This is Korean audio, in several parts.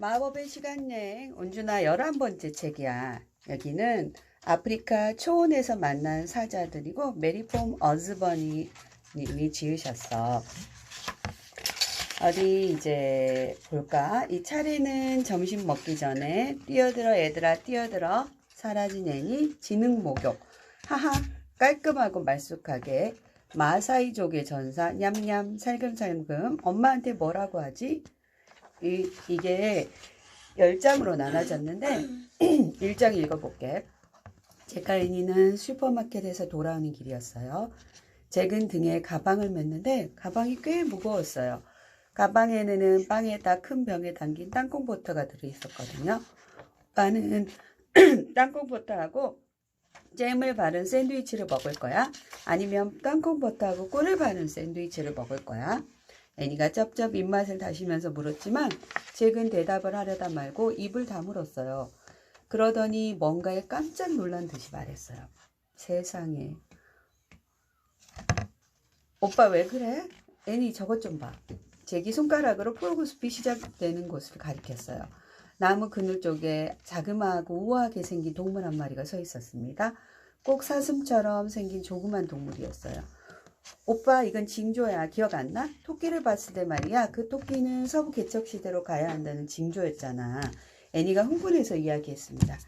마법의 시간여행 온주나 11번째 책이야. 여기는 아프리카 초원에서 만난 사자들이고 메리폼 어즈버니 님이 지으셨어. 어디 이제 볼까? 이 차례는 점심 먹기 전에 뛰어들어 얘들아 뛰어들어 사라진 애니 지능 목욕 하하 깔끔하고 말쑥하게 마사이족의 전사 냠냠 살금살금 엄마한테 뭐라고 하지? 이게 10장으로 나눠졌는데 1장 읽어볼게. 제가 애니는 슈퍼마켓에서 돌아오는 길이었어요. 잭은 등에 가방을 맸는데 가방이 꽤 무거웠어요. 가방에는 빵에다 큰 병에 담긴 땅콩버터가 들어있었거든요. 오빠는 땅콩버터하고 잼을 바른 샌드위치를 먹을 거야? 아니면 땅콩버터하고 꿀을 바른 샌드위치를 먹을 거야? 애니가 쩝쩝 입맛을 다시면서 물었지만 잭은 대답을 하려다 말고 입을 다물었어요. 그러더니 뭔가에 깜짝 놀란 듯이 말했어요. 세상에. 오빠 왜 그래? 애니 저것 좀 봐. 잭이 손가락으로 프로그숲이 시작되는 곳을 가리켰어요. 나무 그늘 쪽에 자그마하고 우아하게 생긴 동물 한 마리가 서 있었습니다. 꼭 사슴처럼 생긴 조그만 동물이었어요. 오빠 이건 징조야. 기억 안 나? 토끼를 봤을 때 말이야. 그 토끼는 서부 개척시대로 가야 한다는 징조였잖아. 애니가 흥분해서 이야기했습니다.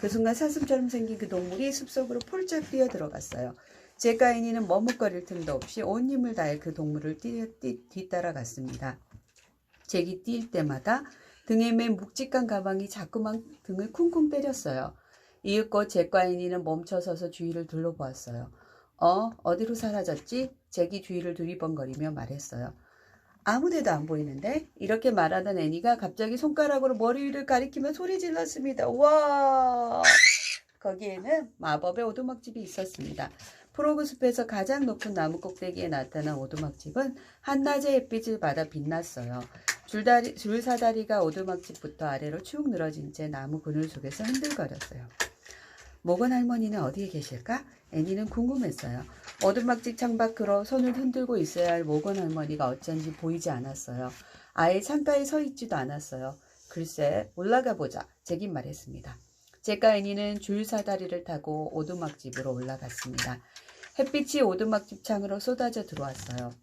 그 순간 사슴처럼 생긴 그 동물이 숲속으로 폴짝 뛰어들어갔어요. 잭과 애니는 머뭇거릴 틈도 없이 온 힘을 다해 그 동물을 뒤따라갔습니다. 잭이 뛸 때마다 등에 맨 묵직한 가방이 자꾸만 등을 쿵쿵 때렸어요. 이윽고 잭과 애니는 멈춰서서 주위를 둘러보았어요. 어디로 사라졌지? 잭이 주위를 두리번거리며 말했어요. 아무데도 안 보이는데? 이렇게 말하던 애니가 갑자기 손가락으로 머리 위를 가리키며 소리 질렀습니다. 와! 거기에는 마법의 오두막집이 있었습니다. 프로그숲에서 가장 높은 나무 꼭대기에 나타난 오두막집은 한낮의 햇빛을 받아 빛났어요. 줄사다리가 오두막집부터 아래로 축 늘어진 채 나무 그늘 속에서 흔들거렸어요. 모건 할머니는 어디에 계실까? 애니는 궁금했어요. 오두막집 창밖으로 손을 흔들고 있어야 할 모건 할머니가 어쩐지 보이지 않았어요. 아예 창가에 서 있지도 않았어요. 글쎄 올라가 보자. 잭이 말했습니다. 잭과 애니는 줄사다리를 타고 오두막집으로 올라갔습니다. 햇빛이 오두막집 창으로 쏟아져 들어왔어요.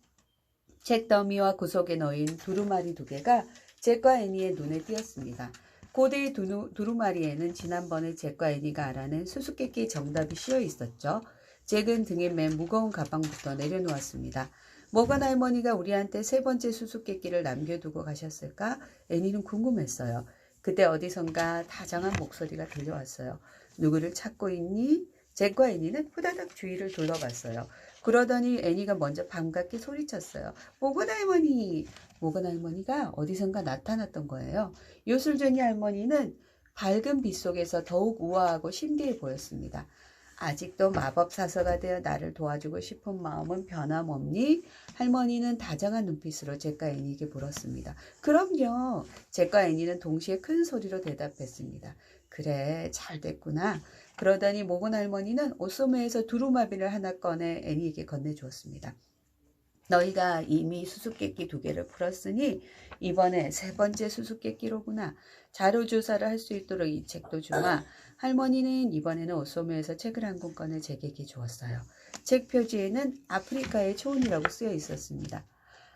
책 더미와 구석에 놓인 두루마리 2개가 잭과 애니의 눈에 띄었습니다. 고대의 두루마리에는 지난번에 잭과 애니가 알아낸 수수께끼 정답이 씌어 있었죠. 잭은 등에 맨 무거운 가방부터 내려놓았습니다. 모건 할머니가 우리한테 3번째 수수께끼를 남겨두고 가셨을까? 애니는 궁금했어요. 그때 어디선가 다정한 목소리가 들려왔어요. 누구를 찾고 있니? 잭과 애니는 후다닥 주위를 둘러봤어요. 그러더니 애니가 먼저 반갑게 소리쳤어요. 모건 할머니! 모건 할머니가 어디선가 나타났던 거예요. 요술쟁이 할머니는 밝은 빛 속에서 더욱 우아하고 신비해 보였습니다. 아직도 마법사서가 되어 나를 도와주고 싶은 마음은 변함없니? 할머니는 다정한 눈빛으로 잭과 애니에게 물었습니다. 그럼요. 잭과 애니는 동시에 큰 소리로 대답했습니다. 그래, 잘 됐구나. 그러더니 모건 할머니는 옷소매에서 두루마비를 하나 꺼내 애니에게 건네주었습니다. 너희가 이미 수수께끼 2개를 풀었으니 이번에 3번째 수수께끼로구나. 자료조사를 할 수 있도록 이 책도 주마. 할머니는 이번에는 옷소매에서 책을 한 권 꺼내 잭에게 주었어요. 책 표지에는 아프리카의 초원이라고 쓰여 있었습니다.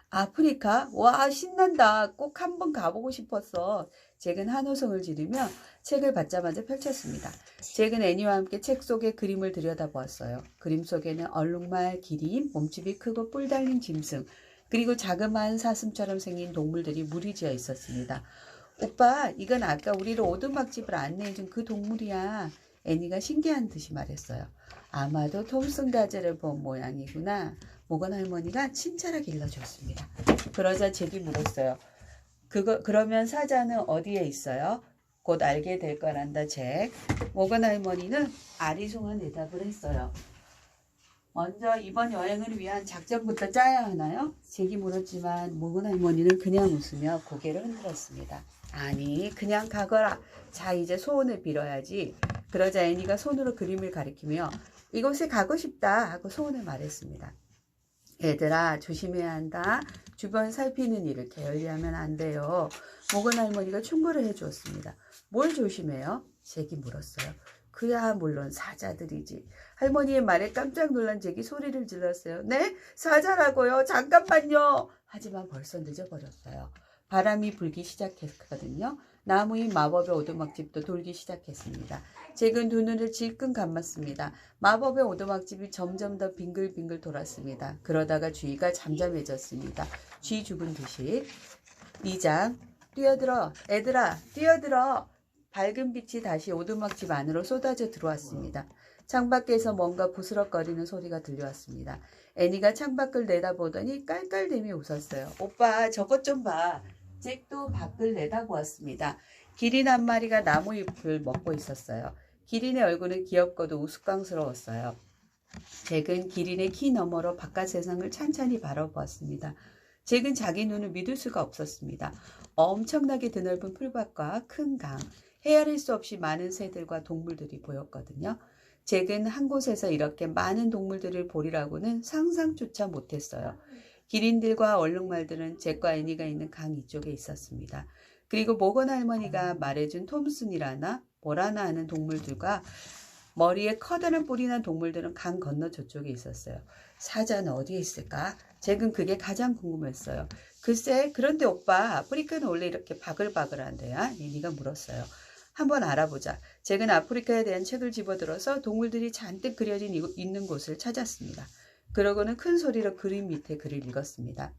아프리카? 와 신난다. 꼭 한번 가보고 싶었어. 잭은 한호성을 지르며 책을 받자마자 펼쳤습니다. 잭은 애니와 함께 책 속의 그림을 들여다보았어요. 그림 속에는 얼룩말, 기린, 몸집이 크고 뿔 달린 짐승, 그리고 자그마한 사슴처럼 생긴 동물들이 무리지어 있었습니다. 오빠, 이건 아까 우리를 오두막집을 안내해준 그 동물이야. 애니가 신기한 듯이 말했어요. 아마도 톰슨 가젤을 본 모양이구나. 모건 할머니가 친절하게 일러주었습니다. 그러자 잭이 물었어요. 그러면 사자는 어디에 있어요? 곧 알게 될 거란다, 잭. 모건 할머니는 아리송한 대답을 했어요. 먼저 이번 여행을 위한 작전부터 짜야 하나요? 잭이 물었지만 모건 할머니는 그냥 웃으며 고개를 흔들었습니다. 아니, 그냥 가거라. 자, 이제 소원을 빌어야지. 그러자 애니가 손으로 그림을 가리키며 이곳에 가고 싶다 하고 소원을 말했습니다. 얘들아 조심해야 한다. 주변 살피는 일을 게을리하면 안 돼요. 모건 할머니가 충고를 해주었습니다. 뭘 조심해요? 잭이 물었어요. 그야 물론 사자들이지. 할머니의 말에 깜짝 놀란 잭이 소리를 질렀어요. 네? 사자라고요? 잠깐만요. 하지만 벌써 늦어버렸어요. 바람이 불기 시작했거든요. 나무인 마법의 오두막집도 돌기 시작했습니다. 잭은 두 눈을 질끈 감았습니다. 마법의 오두막집이 점점 더 빙글빙글 돌았습니다. 그러다가 주위가 잠잠해졌습니다. 쥐 죽은 듯이. 2장 뛰어들어 애들아 뛰어들어. 밝은 빛이 다시 오두막집 안으로 쏟아져 들어왔습니다. 창밖에서 뭔가 부스럭거리는 소리가 들려왔습니다. 애니가 창밖을 내다보더니 깔깔대며 웃었어요. 오빠 저것 좀 봐. 잭도 밖을 내다보았습니다. 기린 한 마리가 나무 잎을 먹고 있었어요. 기린의 얼굴은 귀엽고도 우스꽝스러웠어요. 잭은 기린의 키 너머로 바깥 세상을 찬찬히 바라보았습니다. 잭은 자기 눈을 믿을 수가 없었습니다. 엄청나게 드넓은 풀밭과 큰 강, 헤아릴 수 없이 많은 새들과 동물들이 보였거든요. 잭은 한 곳에서 이렇게 많은 동물들을 보리라고는 상상조차 못했어요. 기린들과 얼룩말들은 잭과 애니가 있는 강 이쪽에 있었습니다. 그리고 모건 할머니가 말해준 톰슨이라나 뭐라나 하는 동물들과 머리에 커다란 뿔이 난 동물들은 강 건너 저쪽에 있었어요. 사자는 어디에 있을까? 잭은 그게 가장 궁금했어요. 글쎄, 그런데 오빠, 아프리카는 원래 이렇게 바글바글한데야? 애니가 물었어요. 한번 알아보자. 잭은 아프리카에 대한 책을 집어들어서 동물들이 잔뜩 그려진 있는 곳을 찾았습니다. 그러고는 큰 소리로 그림 밑에 글을 읽었습니다.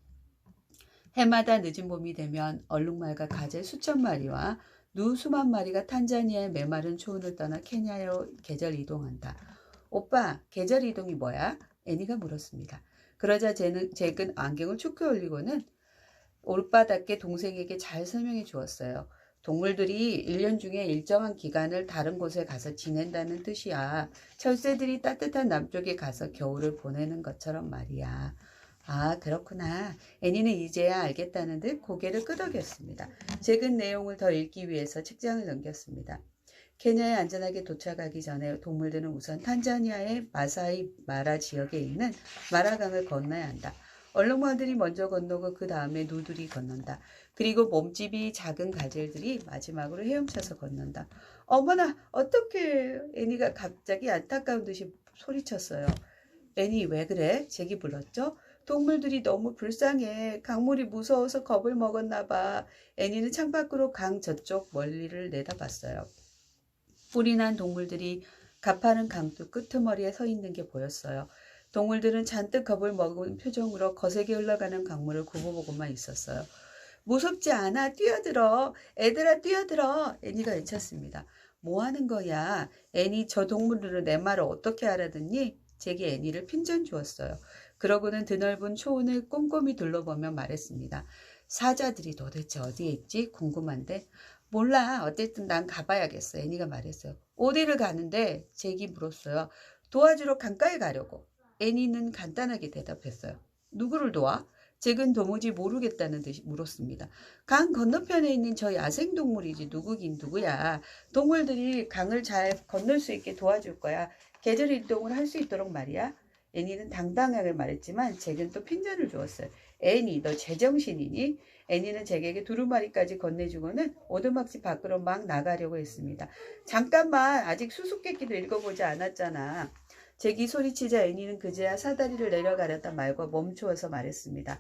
해마다 늦은 봄이 되면 얼룩말과 가재 수천 마리와 누 수만 마리가 탄자니아의 메마른 초원을 떠나 케냐로 계절 이동한다. 오빠, 계절 이동이 뭐야? 애니가 물었습니다. 그러자 잭은 안경을 축 올리고는 올바답게 동생에게 잘 설명해 주었어요. 동물들이 1년 중에 일정한 기간을 다른 곳에 가서 지낸다는 뜻이야. 철새들이 따뜻한 남쪽에 가서 겨울을 보내는 것처럼 말이야. 아, 그렇구나. 애니는 이제야 알겠다는 듯 고개를 끄덕였습니다. 잭은 내용을 더 읽기 위해서 책장을 넘겼습니다. 케냐에 안전하게 도착하기 전에 동물들은 우선 탄자니아의 마사이 마라 지역에 있는 마라강을 건너야 한다. 얼룩말들이 먼저 건너고 그 다음에 누들이 건넌다. 그리고 몸집이 작은 가젤들이 마지막으로 헤엄쳐서 건넌다. 어머나 어떡해. 애니가 갑자기 안타까운 듯이 소리쳤어요. 애니 왜 그래? 잭이 불렀죠. 동물들이 너무 불쌍해. 강물이 무서워서 겁을 먹었나 봐. 애니는 창밖으로 강 저쪽 멀리를 내다봤어요. 뿔이 난 동물들이 가파른 강둑 끄트머리에 서 있는 게 보였어요. 동물들은 잔뜩 겁을 먹은 표정으로 거세게 흘러가는 강물을 굽어보고만 있었어요. 무섭지 않아. 뛰어들어. 애들아 뛰어들어. 애니가 외쳤습니다. 뭐 하는 거야? 애니 저 동물들은 내 말을 어떻게 알아듣니? 잭이 애니를 핀전 주었어요. 그러고는 드넓은 초원을 꼼꼼히 둘러보며 말했습니다. 사자들이 도대체 어디에 있지? 궁금한데. 몰라. 어쨌든 난 가봐야겠어. 애니가 말했어요. 어디를 가는데? 잭이 물었어요. 도와주러 강가에 가려고. 애니는 간단하게 대답했어요. 누구를 도와? 잭은 도무지 모르겠다는 듯이 물었습니다. 강 건너편에 있는 저 야생동물이지 누구긴 누구야. 동물들이 강을 잘 건널 수 있게 도와줄 거야. 계절 이동을 할 수 있도록 말이야. 애니는 당당하게 말했지만 잭은 또 핀잔을 주었어요. 애니 너 제정신이니? 애니는 잭에게 두루마리까지 건네주고는 오두막집 밖으로 막 나가려고 했습니다. 잠깐만 아직 수수께끼도 읽어보지 않았잖아. 잭이 소리치자 애니는 그제야 사다리를 내려가려다 말고 멈추어서 말했습니다.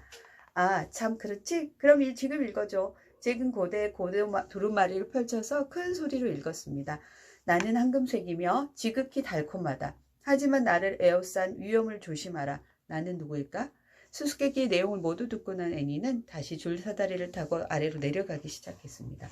아, 참 그렇지? 그럼 지금 읽어줘. 잭은 고대 두루마리를 펼쳐서 큰 소리로 읽었습니다. 나는 황금색이며 지극히 달콤하다. 하지만 나를 에워싼 위험을 조심하라. 나는 누구일까? 수수께끼의 내용을 모두 듣고 난 애니는 다시 줄 사다리를 타고 아래로 내려가기 시작했습니다.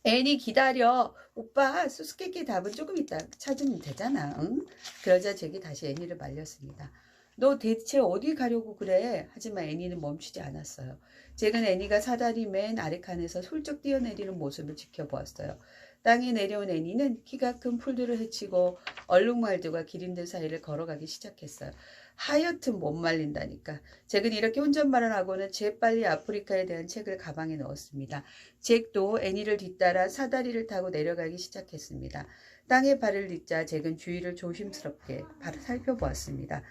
애니 기다려. 오빠 수수께끼 답은 조금 이따 찾으면 되잖아. 응? 그러자 잭이 다시 애니를 말렸습니다. 너 대체 어디 가려고 그래? 하지만 애니는 멈추지 않았어요. 잭은 애니가 사다리 맨 아래칸에서 솔쩍 뛰어내리는 모습을 지켜보았어요. 땅에 내려온 애니는 키가 큰 풀들을 헤치고 얼룩말들과 기린들 사이를 걸어가기 시작했어요. 하여튼 못 말린다니까. 잭은 이렇게 혼잣말을 하고는 재빨리 아프리카에 대한 책을 가방에 넣었습니다. 잭도 애니를 뒤따라 사다리를 타고 내려가기 시작했습니다. 땅에 발을 딛자 잭은 주위를 조심스럽게 살펴보았습니다.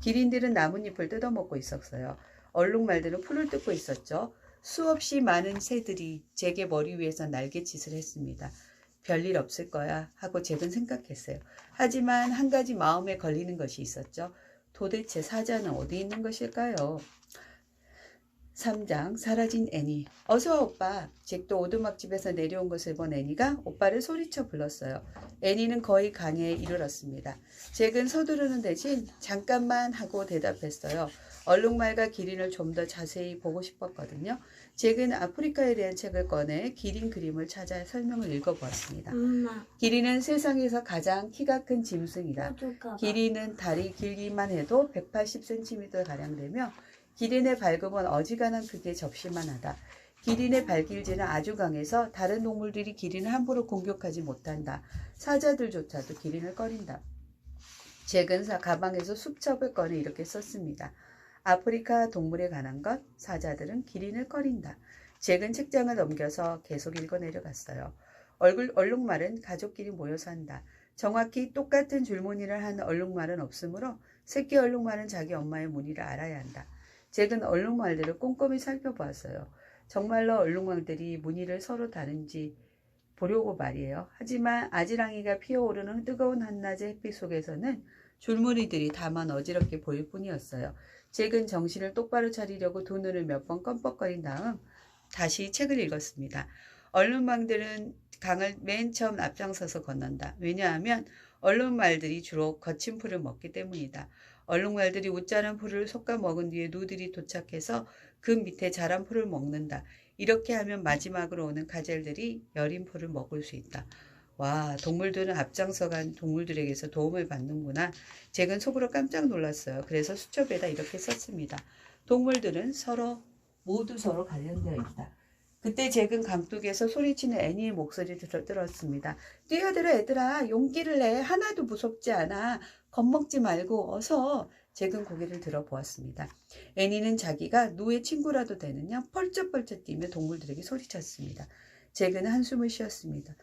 기린들은 나뭇잎을 뜯어먹고 있었어요. 얼룩말들은 풀을 뜯고 있었죠. 수없이 많은 새들이 잭의 머리 위에서 날갯짓을 했습니다. 별일 없을 거야 하고 잭은 생각했어요. 하지만 한 가지 마음에 걸리는 것이 있었죠. 도대체 사자는 어디 있는 것일까요? 3장 사라진 애니. 어서와 오빠. 잭도 오두막집에서 내려온 것을 본 애니가 오빠를 소리쳐 불렀어요. 애니는 거의 강에 이르렀습니다. 잭은 서두르는 대신 잠깐만 하고 대답했어요. 얼룩말과 기린을 좀 더 자세히 보고 싶었거든요. 잭은 아프리카에 대한 책을 꺼내 기린 그림을 찾아 설명을 읽어보았습니다. 엄마, 기린은 세상에서 가장 키가 큰 짐승이다. 어떡하나. 기린은 다리 길기만 해도 180cm 가량 되며 기린의 발굽은 어지간한 크기의 접시만 하다. 기린의 발길질은 아주 강해서 다른 동물들이 기린을 함부로 공격하지 못한다. 사자들조차도 기린을 꺼린다. 잭은 가방에서 수첩을 꺼내 이렇게 썼습니다. 아프리카 동물에 관한 것, 사자들은 기린을 꺼린다. 잭은 책장을 넘겨서 계속 읽어 내려갔어요. 얼룩말은 가족끼리 모여서 한다. 정확히 똑같은 줄무늬를 한 얼룩말은 없으므로 새끼 얼룩말은 자기 엄마의 무늬를 알아야 한다. 잭은 얼룩말들을 꼼꼼히 살펴보았어요. 정말로 얼룩말들이 무늬를 서로 다른지 보려고 말이에요. 하지만 아지랑이가 피어오르는 뜨거운 한낮의 햇빛 속에서는 줄무늬들이 다만 어지럽게 보일 뿐이었어요. 잭은 정신을 똑바로 차리려고 두 눈을 몇 번 껌뻑거린 다음 다시 책을 읽었습니다. 얼룩말들은 강을 맨 처음 앞장서서 건넌다. 왜냐하면 얼룩말들이 주로 거친 풀을 먹기 때문이다. 얼룩말들이 웃자는 풀을 솎아 먹은 뒤에 누들이 도착해서 그 밑에 자란 풀을 먹는다. 이렇게 하면 마지막으로 오는 가젤들이 여린 풀을 먹을 수 있다. 와, 동물들은 앞장서간 동물들에게서 도움을 받는구나. 잭은 속으로 깜짝 놀랐어요. 그래서 수첩에다 이렇게 썼습니다. 동물들은 모두 서로 관련되어 있다. 그때 잭은 강둑에서 소리치는 애니의 목소리를 들었습니다. 뛰어들어 얘들아. 용기를 내. 하나도 무섭지 않아. 겁먹지 말고 어서. 잭은 고개를 들어보았습니다. 애니는 자기가 누의 친구라도 되느냐 펄쩍펄쩍 뛰며 동물들에게 소리쳤습니다. 잭은 한숨을 쉬었습니다.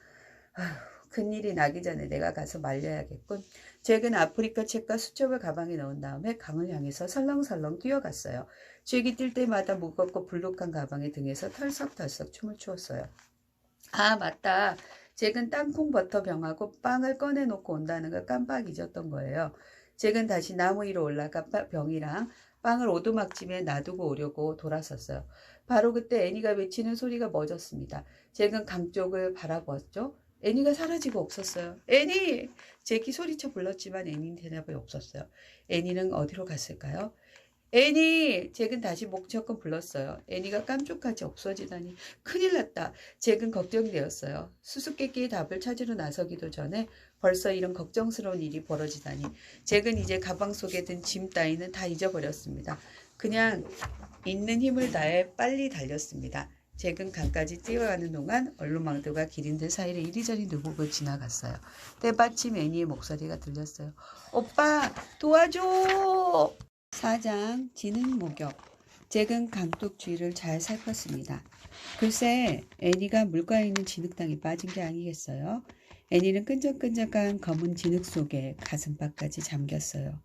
큰일이 나기 전에 내가 가서 말려야겠군. 잭은 아프리카 책과 수첩을 가방에 넣은 다음에 강을 향해서 설렁설렁 뛰어갔어요. 잭이 뛸 때마다 무겁고 불룩한 가방의 등에서 털썩털썩 춤을 추었어요. 아, 맞다. 잭은 땅콩 버터 병하고 빵을 꺼내놓고 온다는 걸 깜빡 잊었던 거예요. 잭은 다시 나무 위로 올라가 병이랑 빵을 오두막집에 놔두고 오려고 돌아섰어요. 바로 그때 애니가 외치는 소리가 멎었습니다. 잭은 강 쪽을 바라보았죠. 애니가 사라지고 없었어요. 애니! 잭이 소리쳐 불렀지만 애니는 대답이 없었어요. 애니는 어디로 갔을까요? 애니! 잭은 다시 목청껏 불렀어요. 애니가 깜짝하지 없어지다니 큰일 났다. 잭은 걱정되었어요. 수수께끼의 답을 찾으러 나서기도 전에 벌써 이런 걱정스러운 일이 벌어지다니. 잭은 이제 가방 속에 든 짐 따위는 다 잊어버렸습니다. 그냥 있는 힘을 다해 빨리 달렸습니다. 잭은 강까지 뛰어가는 동안 얼룩말들과 기린들 사이를 이리저리 누르고 지나갔어요. 때마침 애니의 목소리가 들렸어요. 오빠 도와줘! 4장 지능 목욕. 잭은 강둑 주위를 잘 살폈습니다. 글쎄 애니가 물가에 있는 진흙탕에 빠진 게 아니겠어요? 애니는 끈적끈적한 검은 진흙 속에 가슴팍까지 잠겼어요.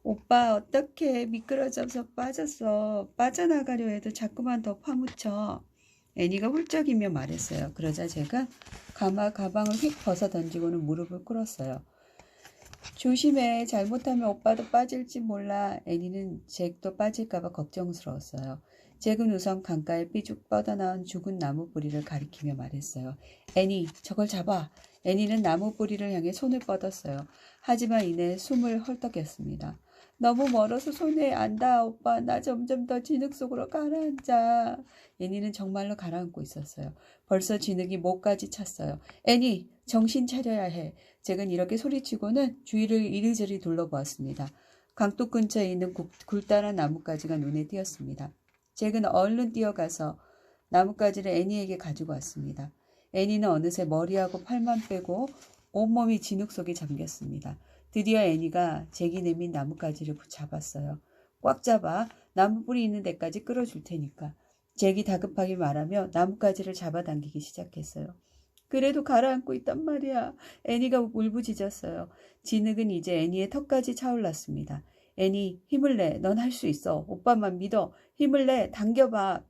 오빠 어떡해. 미끄러져서 빠졌어. 빠져나가려 해도 자꾸만 더 파묻혀. 애니가 훌쩍이며 말했어요. 그러자 제가 가방을 휙 벗어던지고는 무릎을 꿇었어요. 조심해. 잘못하면 오빠도 빠질지 몰라. 애니는 잭도 빠질까봐 걱정스러웠어요. 잭은 우선 강가에 삐죽 뻗어나온 죽은 나무 뿌리를 가리키며 말했어요. 애니, 저걸 잡아. 애니는 나무 뿌리를 향해 손을 뻗었어요. 하지만 이내 숨을 헐떡였습니다. 너무 멀어서 손에 안 닿아. 오빠, 나 점점 더 진흙 속으로 가라앉아. 애니는 정말로 가라앉고 있었어요. 벌써 진흙이 목까지 찼어요. 애니, 정신 차려야 해. 잭은 이렇게 소리치고는 주위를 이리저리 둘러보았습니다. 강둑 근처에 있는 굴다란 나뭇가지가 눈에 띄었습니다. 잭은 얼른 뛰어가서 나뭇가지를 애니에게 가지고 왔습니다. 애니는 어느새 머리하고 팔만 빼고 온몸이 진흙 속에 잠겼습니다. 드디어 애니가 잭이 내민 나뭇가지를 잡았어요. 꽉 잡아. 나무 뿌리 있는 데까지 끌어줄 테니까. 잭이 다급하게 말하며 나뭇가지를 잡아당기기 시작했어요. 그래도 가라앉고 있단 말이야. 애니가 울부짖었어요. 진흙은 이제 애니의 턱까지 차올랐습니다. 애니 힘을 내. 넌 할 수 있어. 오빠만 믿어. 힘을 내. 당겨봐.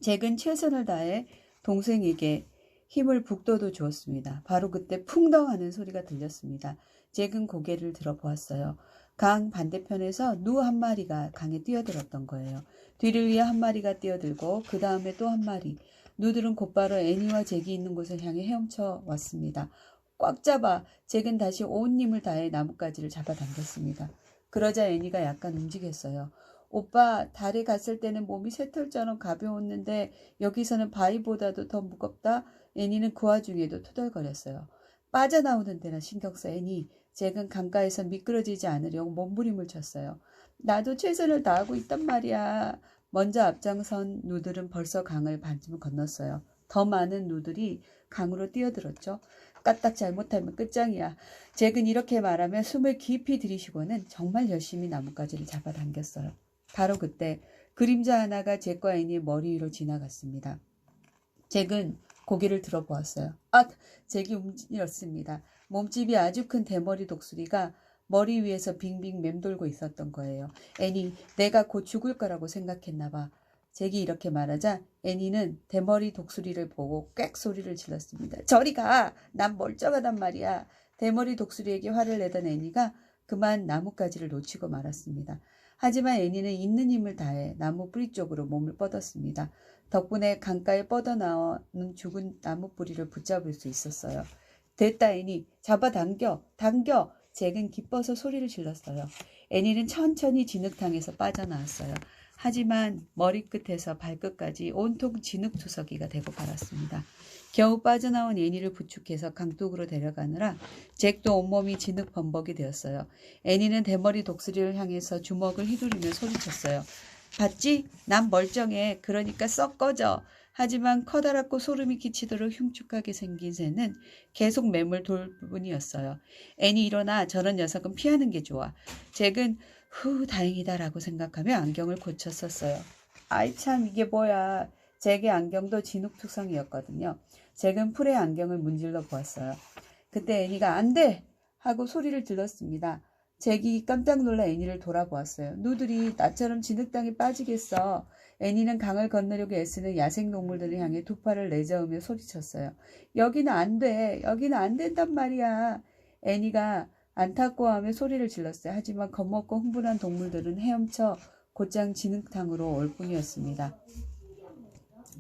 잭은 최선을 다해 동생에게 힘을 북돋워 주었습니다. 바로 그때 풍덩 하는 소리가 들렸습니다. 잭은 고개를 들어보았어요. 강 반대편에서 누 한 마리가 강에 뛰어들었던 거예요. 뒤를 위해 한 마리가 뛰어들고 그 다음에 또 한 마리. 누들은 곧바로 애니와 잭이 있는 곳을 향해 헤엄쳐 왔습니다. 꽉 잡아. 잭은 다시 온 힘을 다해 나뭇가지를 잡아당겼습니다. 그러자 애니가 약간 움직였어요. 오빠, 달에 갔을 때는 몸이 쇠털처럼 가벼웠는데 여기서는 바위보다도 더 무겁다. 애니는 그 와중에도 투덜거렸어요. 빠져나오는 데나 신경 써, 애니. 잭은 강가에서 미끄러지지 않으려고 몸부림을 쳤어요. 나도 최선을 다하고 있단 말이야. 먼저 앞장선 누들은 벌써 강을 반쯤 건넜어요. 더 많은 누들이 강으로 뛰어들었죠. 까딱 잘못하면 끝장이야. 잭은 이렇게 말하며 숨을 깊이 들이쉬고는 정말 열심히 나뭇가지를 잡아당겼어요. 바로 그때 그림자 하나가 잭과 애니의 머리 위로 지나갔습니다. 잭은 고개를 들어보았어요. 아! 잭이 움직였습니다. 몸집이 아주 큰 대머리 독수리가 머리 위에서 빙빙 맴돌고 있었던 거예요. 애니, 내가 곧 죽을 거라고 생각했나 봐. 잭이 이렇게 말하자 애니는 대머리 독수리를 보고 꽥 소리를 질렀습니다. 저리 가! 난 멀쩡하단 말이야. 대머리 독수리에게 화를 내던 애니가 그만 나뭇가지를 놓치고 말았습니다. 하지만 애니는 있는 힘을 다해 나무 뿌리 쪽으로 몸을 뻗었습니다. 덕분에 강가에 뻗어나오는 죽은 나무 뿌리를 붙잡을 수 있었어요. 됐다 애니. 잡아당겨. 당겨. 잭은 기뻐서 소리를 질렀어요. 애니는 천천히 진흙탕에서 빠져나왔어요. 하지만 머리끝에서 발끝까지 온통 진흙투석이가 되고 말았습니다. 겨우 빠져나온 애니를 부축해서 강둑으로 데려가느라 잭도 온몸이 진흙 범벅이 되었어요. 애니는 대머리 독수리를 향해서 주먹을 휘두르며 소리쳤어요. 봤지? 난 멀쩡해. 그러니까 썩 꺼져. 하지만 커다랗고 소름이 끼치도록 흉측하게 생긴 새는 계속 매물 돌 뿐이었어요. 애니 일어나. 저런 녀석은 피하는 게 좋아. 잭은 후 다행이다라고 생각하며 안경을 고쳐 썼어요. 아이 참 이게 뭐야. 잭의 안경도 진흙투성이었거든요. 잭은 풀의 안경을 문질러 보았어요. 그때 애니가 안 돼! 하고 소리를 질렀습니다. 잭이 깜짝 놀라 애니를 돌아보았어요. 누들이 나처럼 진흙탕에 빠지겠어. 애니는 강을 건너려고 애쓰는 야생동물들을 향해 두 팔을 내저으며 소리쳤어요. 여기는 안 돼. 여기는 안 된단 말이야. 애니가 안타까워하며 소리를 질렀어요. 하지만 겁먹고 흥분한 동물들은 헤엄쳐 곧장 진흙탕으로 올 뿐이었습니다.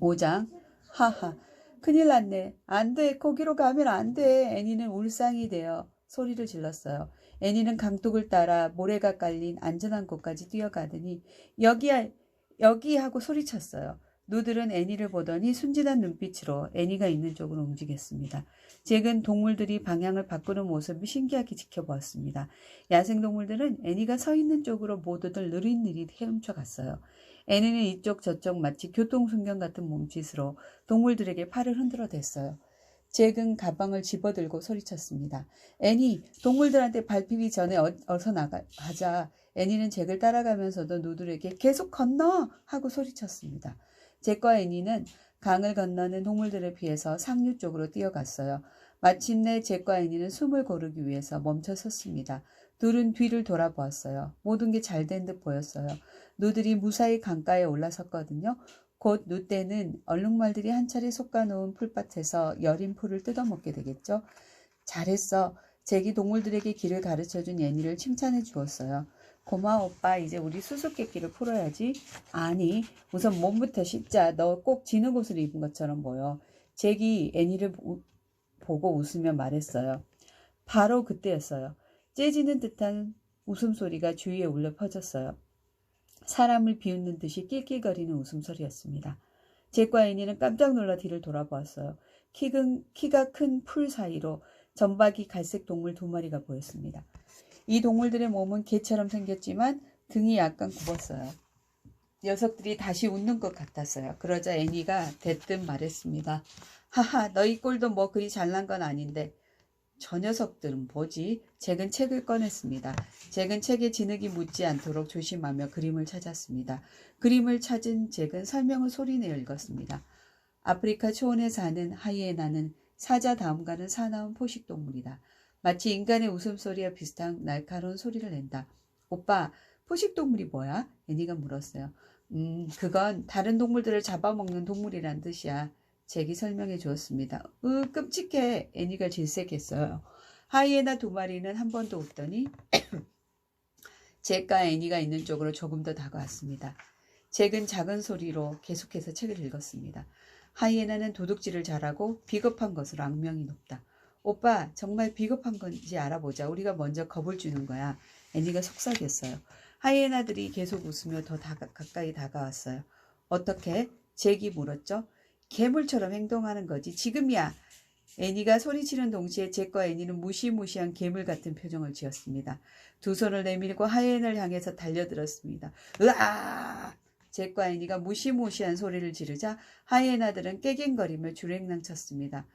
5장 하하 큰일 났네. 안 돼. 거기로 가면 안 돼. 애니는 울상이 되어 소리를 질렀어요. 애니는 강둑을 따라 모래가 깔린 안전한 곳까지 뛰어가더니 여기 하고 소리쳤어요. 누들은 애니를 보더니 순진한 눈빛으로 애니가 있는 쪽으로 움직였습니다. 잭은 동물들이 방향을 바꾸는 모습을 신기하게 지켜보았습니다. 야생동물들은 애니가 서 있는 쪽으로 모두들 느릿느릿 헤엄쳐 갔어요. 애니는 이쪽 저쪽 마치 교통순경 같은 몸짓으로 동물들에게 팔을 흔들어 댔어요. 잭은 가방을 집어들고 소리쳤습니다. 애니, 동물들한테 밟히기 전에 어서 나가자. 애니는 잭을 따라가면서도 누들에게 계속 건너! 하고 소리쳤습니다. 잭과 애니는 강을 건너는 동물들을 피해서 상류 쪽으로 뛰어갔어요. 마침내 잭과 애니는 숨을 고르기 위해서 멈춰 섰습니다. 둘은 뒤를 돌아보았어요. 모든 게 잘 된 듯 보였어요. 누들이 무사히 강가에 올라섰거든요. 곧 누떼는 얼룩말들이 한 차례 솎아놓은 풀밭에서 여린 풀을 뜯어먹게 되겠죠. 잘했어. 잭이 동물들에게 길을 가르쳐준 애니를 칭찬해 주었어요. 고마워 오빠. 이제 우리 수수께끼를 풀어야지. 아니 우선 몸부터 씻자. 너 꼭 진흙 옷을 입은 것처럼 보여. 잭이 애니를 보고 웃으며 말했어요. 바로 그때였어요. 째지는 듯한 웃음소리가 주위에 울려 퍼졌어요. 사람을 비웃는 듯이 낄낄거리는 웃음소리였습니다. 잭과 애니는 깜짝 놀라 뒤를 돌아보았어요. 키가 큰 풀 사이로 점박이 갈색 동물 두 마리가 보였습니다. 이 동물들의 몸은 개처럼 생겼지만 등이 약간 굽었어요. 녀석들이 다시 웃는 것 같았어요. 그러자 애니가 대뜸 말했습니다. 하하, 너희 꼴도 뭐 그리 잘난 건 아닌데. 저 녀석들은 뭐지? 잭은 책을 꺼냈습니다. 잭은 책에 진흙이 묻지 않도록 조심하며 그림을 찾았습니다. 그림을 찾은 잭은 설명을 소리내어 읽었습니다. 아프리카 초원에 사는 하이에나는 사자 다음가는 사나운 포식동물이다. 마치 인간의 웃음소리와 비슷한 날카로운 소리를 낸다. 오빠, 포식동물이 뭐야? 애니가 물었어요. 그건 다른 동물들을 잡아먹는 동물이란 뜻이야. 잭이 설명해 주었습니다. 끔찍해. 애니가 질색했어요. 하이에나 두 마리는 한 번 더 웃더니 잭과 애니가 있는 쪽으로 조금 더 다가왔습니다. 잭은 작은 소리로 계속해서 책을 읽었습니다. 하이에나는 도둑질을 잘하고 비겁한 것으로 악명이 높다. 오빠, 정말 비겁한 건지 알아보자. 우리가 먼저 겁을 주는 거야. 애니가 속삭였어요. 하이에나들이 계속 웃으며 더 가까이 다가왔어요. 어떻게? 잭이 물었죠. 괴물처럼 행동하는 거지. 지금이야. 애니가 소리치는 동시에 잭과 애니는 무시무시한 괴물 같은 표정을 지었습니다. 두 손을 내밀고 하이에나를 향해서 달려들었습니다. 으아! 잭과 애니가 무시무시한 소리를 지르자 하이에나들은 깨갱거리며 줄행랑 쳤습니다.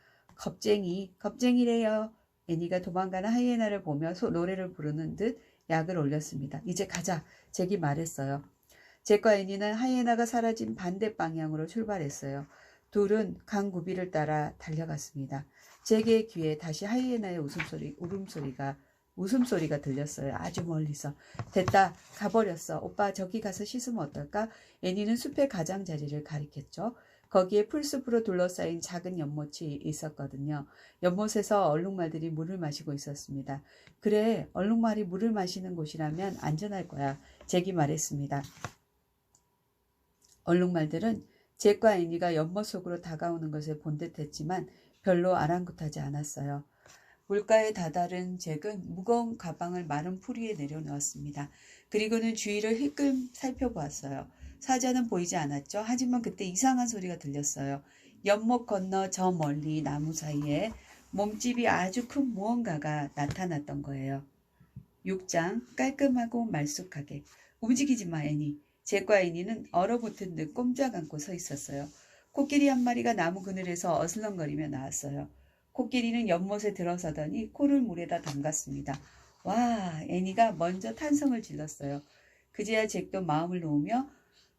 겁쟁이래요. 애니가 도망가는 하이에나를 보며 노래를 부르는 듯 약을 올렸습니다. 이제 가자. 잭이 말했어요. 잭과 애니는 하이에나가 사라진 반대 방향으로 출발했어요. 둘은 강 구비를 따라 달려갔습니다. 잭의 귀에 다시 하이에나의 웃음소리가 들렸어요. 아주 멀리서. 됐다. 가버렸어. 오빠 저기 가서 씻으면 어떨까? 애니는 숲의 가장자리를 가리켰죠. 거기에 풀숲으로 둘러싸인 작은 연못이 있었거든요. 연못에서 얼룩말들이 물을 마시고 있었습니다. 그래, 얼룩말이 물을 마시는 곳이라면 안전할 거야. 잭이 말했습니다. 얼룩말들은 잭과 애니가 연못 속으로 다가오는 것을 본 듯했지만 별로 아랑곳하지 않았어요. 물가에 다다른 잭은 무거운 가방을 마른 풀 위에 내려놓았습니다. 그리고는 주위를 힐끔 살펴보았어요. 사자는 보이지 않았죠. 하지만 그때 이상한 소리가 들렸어요. 연못 건너 저 멀리 나무 사이에 몸집이 아주 큰 무언가가 나타났던 거예요. 6장 깔끔하고 말쑥하게. 움직이지 마, 애니. 잭과 애니는 얼어붙은 듯 꼼짝 않고 서 있었어요. 코끼리 한 마리가 나무 그늘에서 어슬렁거리며 나왔어요. 코끼리는 연못에 들어서더니 코를 물에다 담갔습니다. 와, 애니가 먼저 탄성을 질렀어요. 그제야 잭도 마음을 놓으며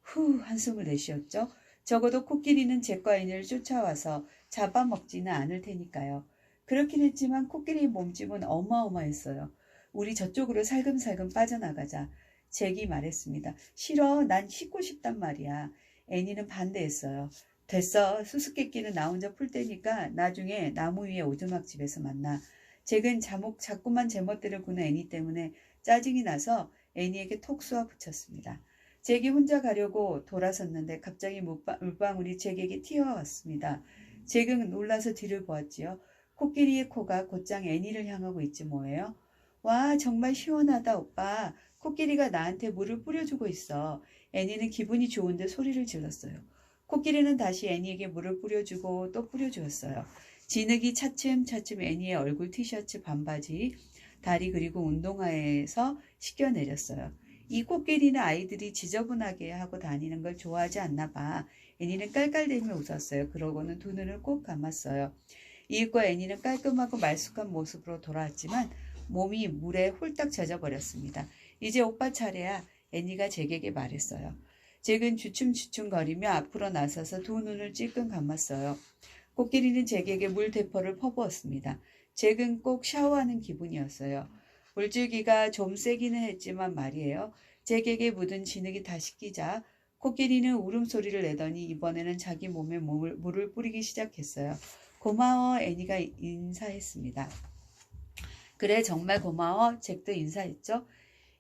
후 한숨을 내쉬었죠. 적어도 코끼리는 잭과 애니를 쫓아와서 잡아먹지는 않을 테니까요. 그렇긴 했지만 코끼리의 몸집은 어마어마했어요. 우리 저쪽으로 살금살금 빠져나가자. 잭이 말했습니다. 싫어, 난 씻고 싶단 말이야. 애니는 반대했어요. 됐어, 수수께끼는 나 혼자 풀 테니까 나중에 나무 위에 오두막집에서 만나. 잭은 자꾸만 제멋대로 구는 애니 때문에 짜증이 나서 애니에게 톡 쏘아 붙였습니다. 잭이 혼자 가려고 돌아섰는데 갑자기 물방울이 잭에게 튀어왔습니다. 잭은 놀라서 뒤를 보았지요. 코끼리의 코가 곧장 애니를 향하고 있지 뭐예요? 와, 정말 시원하다, 오빠. 코끼리가 나한테 물을 뿌려주고 있어. 애니는 기분이 좋은데 소리를 질렀어요. 코끼리는 다시 애니에게 물을 뿌려주고 또 뿌려주었어요. 진흙이 차츰차츰 애니의 얼굴, 티셔츠, 반바지, 다리 그리고 운동화에서 씻겨내렸어요. 이 코끼리는 아이들이 지저분하게 하고 다니는 걸 좋아하지 않나 봐. 애니는 깔깔대며 웃었어요. 그러고는 두 눈을 꼭 감았어요. 이윽고 애니는 깔끔하고 말쑥한 모습으로 돌아왔지만 몸이 물에 홀딱 젖어버렸습니다. 이제 오빠 차례야. 애니가 잭에게 말했어요. 잭은 주춤주춤거리며 앞으로 나서서 두 눈을 찔끔 감았어요. 코끼리는 잭에게 물 대포를 퍼부었습니다. 잭은 꼭 샤워하는 기분이었어요. 물줄기가 좀 세기는 했지만 말이에요. 잭에게 묻은 진흙이 다 씻기자 코끼리는 울음소리를 내더니 이번에는 자기 몸에 물을 뿌리기 시작했어요. 고마워, 애니가 인사했습니다. 그래, 정말 고마워. 잭도 인사했죠.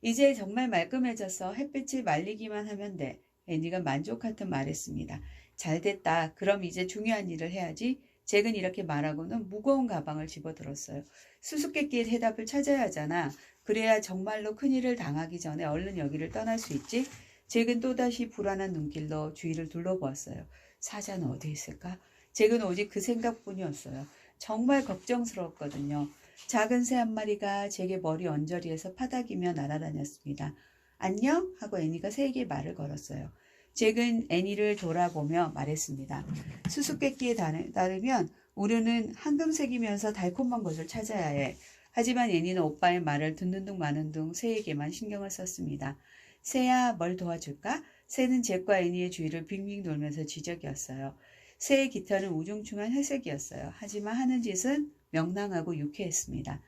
이제 정말 말끔해져서 햇빛을 말리기만 하면 돼. 애니가 만족할 듯 말했습니다. 잘됐다. 그럼 이제 중요한 일을 해야지. 잭은 이렇게 말하고는 무거운 가방을 집어들었어요. 수수께끼의 해답을 찾아야 하잖아. 그래야 정말로 큰일을 당하기 전에 얼른 여기를 떠날 수 있지. 잭은 또다시 불안한 눈길로 주위를 둘러보았어요. 사자는 어디 있을까? 잭은 오직 그 생각뿐이었어요. 정말 걱정스러웠거든요. 작은 새 한 마리가 잭의 머리 언저리에서 파닥이며 날아다녔습니다. 안녕? 하고 애니가 새에게 말을 걸었어요. 잭은 애니를 돌아보며 말했습니다. 수수께끼에 따르면 우리는 황금색이면서 달콤한 것을 찾아야 해. 하지만 애니는 오빠의 말을 듣는 둥 마는 둥 새에게만 신경을 썼습니다. 새야, 뭘 도와줄까? 새는 잭과 애니의 주위를 빙빙 돌면서 지적이었어요. 새의 깃털은 우중충한 회색이었어요. 하지만 하는 짓은 명랑하고 유쾌했습니다.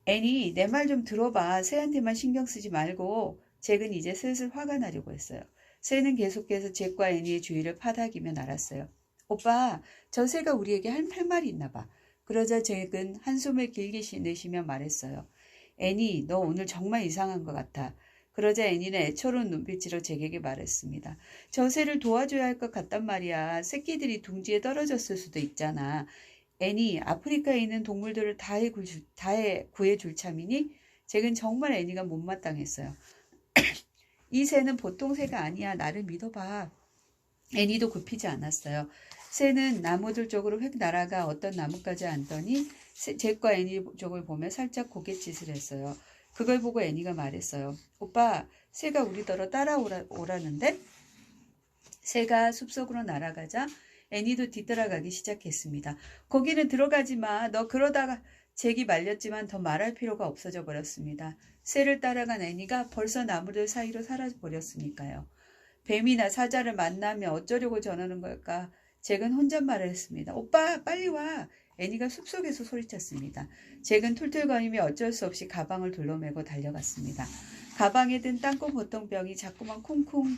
애니, 내 말 좀 들어봐. 새한테만 신경 쓰지 말고. 잭은 이제 슬슬 화가 나려고 했어요. 새는 계속해서 잭과 애니의 주위를 파닥이며 날았어요. 오빠, 저 새가 우리에게 할 말이 있나 봐. 그러자 잭은 한숨을 길게 내쉬며 말했어요. 애니, 너 오늘 정말 이상한 것 같아. 그러자 애니는 애처로운 눈빛으로 잭에게 말했습니다. 저 새를 도와줘야 할 것 같단 말이야. 새끼들이 둥지에 떨어졌을 수도 있잖아. 애니, 아프리카에 있는 동물들을 다해 구해줄 참이니? 잭은 정말 애니가 못마땅했어요. 이 새는 보통 새가 아니야. 나를 믿어봐. 애니도 굽히지 않았어요. 새는 나무들 쪽으로 휙 날아가 어떤 나무까지 앉더니 잭과 애니 쪽을 보며 살짝 고갯짓을 했어요. 그걸 보고 애니가 말했어요. 오빠, 새가 우리더러 따라오라는데? 새가 숲속으로 날아가자 애니도 뒤따라가기 시작했습니다. 거기는 들어가지 마. 너 그러다가 잭이 말렸지만 더 말할 필요가 없어져 버렸습니다. 새를 따라간 애니가 벌써 나무들 사이로 사라져버렸으니까요. 뱀이나 사자를 만나면 어쩌려고 저러는 걸까? 잭은 혼잣말을 했습니다. 오빠 빨리 와. 애니가 숲속에서 소리쳤습니다. 잭은 툴툴거리며 어쩔 수 없이 가방을 둘러매고 달려갔습니다. 가방에 든 땅콩 보통병이 자꾸만 쿵쿵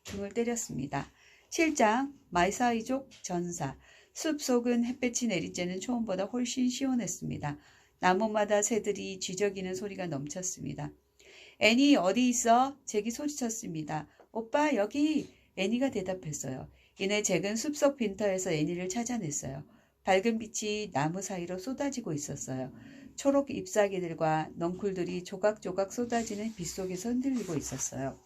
등을 때렸습니다. 실장, 마사이족 전사. 숲속은 햇볕이 내리쬐는 초원보다 훨씬 시원했습니다. 나무마다 새들이 쥐저기는 소리가 넘쳤습니다. 애니 어디 있어? 잭이 소리쳤습니다. 오빠 여기. 애니가 대답했어요. 이내 잭은 숲속 빈터에서 애니를 찾아냈어요. 밝은 빛이 나무 사이로 쏟아지고 있었어요. 초록 잎사귀들과 넝쿨들이 조각조각 쏟아지는 빛 속에서 흔들리고 있었어요.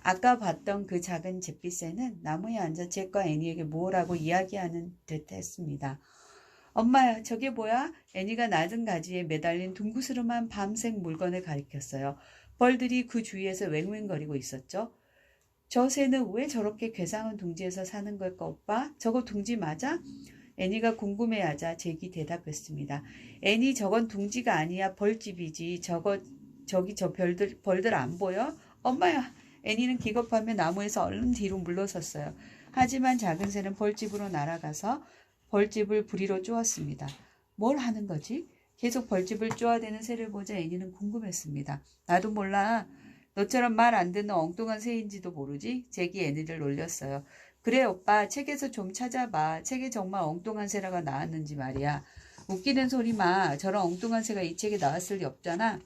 아까 봤던 그 작은 잿빛새는 나무에 앉아 잭과 애니에게 뭐라고 이야기하는 듯 했습니다. 엄마야, 저게 뭐야? 애니가 낮은 가지에 매달린 둥그스름한 밤색 물건을 가리켰어요. 벌들이 그 주위에서 웽웽거리고 있었죠. 저 새는 왜 저렇게 괴상한 둥지에서 사는 걸까, 오빠? 저거 둥지 맞아? 애니가 궁금해하자 잭이 대답했습니다. 애니, 저건 둥지가 아니야. 벌집이지. 저기 저 벌들 안 보여? 엄마야! 애니는 기겁하며 나무에서 얼른 뒤로 물러섰어요. 하지만 작은 새는 벌집으로 날아가서 벌집을 부리로 쪼았습니다. 뭘 하는 거지? 계속 벌집을 쪼아대는 새를 보자 애니는 궁금했습니다. 나도 몰라. 너처럼 말 안 듣는 엉뚱한 새인지도 모르지? 잭이 애니를 놀렸어요. 그래 오빠, 책에서 좀 찾아봐. 책에 정말 엉뚱한 새라가 나왔는지 말이야. 웃기는 소리 마. 저런 엉뚱한 새가 이 책에 나왔을 리 없잖아.